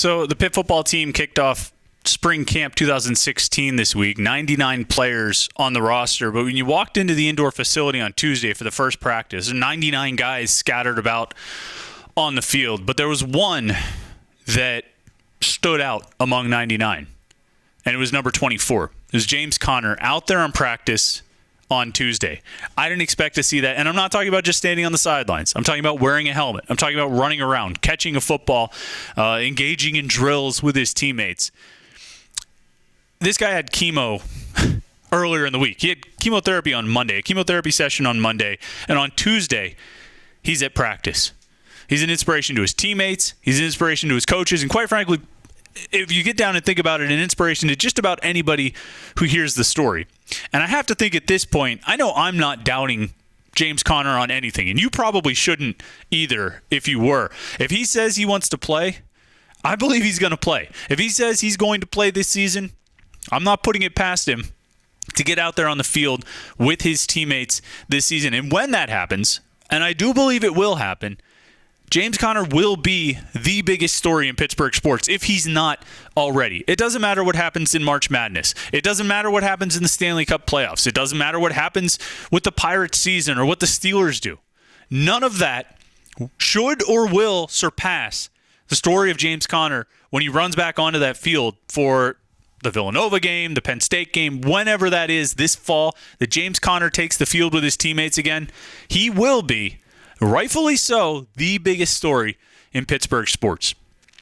So the Pitt football team kicked off Spring Camp 2016 this week, 99 players on the roster. But when you walked into the indoor facility on Tuesday for the first practice, there were 99 guys scattered about on the field. But there was one that stood out among 99, and it was number 24. It was James Conner out there on practice on Tuesday. I didn't expect to see that. And I'm not talking about just standing on the sidelines. I'm talking about wearing a helmet. I'm talking about running around, catching a football, engaging in drills with his teammates. This guy had chemo earlier in the week. He had chemotherapy on Monday, a chemotherapy session on Monday. And on Tuesday, he's at practice. He's an inspiration to his teammates. He's an inspiration to his coaches. And quite frankly, if you get down and think about it, an inspiration to just about anybody who hears the story. And I have to think at this point, I know I'm not doubting James Conner on anything, and you probably shouldn't either if you were. If he says he wants to play, I believe he's going to play. If he says he's going to play this season, I'm not putting it past him to get out there on the field with his teammates this season. And when that happens, and I do believe it will happen, James Conner will be the biggest story in Pittsburgh sports if he's not already. It doesn't matter what happens in March Madness. It doesn't matter what happens in the Stanley Cup playoffs. It doesn't matter what happens with the Pirates season or what the Steelers do. None of that should or will surpass the story of James Conner when he runs back onto that field for the Villanova game, the Penn State game, whenever that is this fall, that James Conner takes the field with his teammates again. He will be, rightfully so, the biggest story in Pittsburgh sports.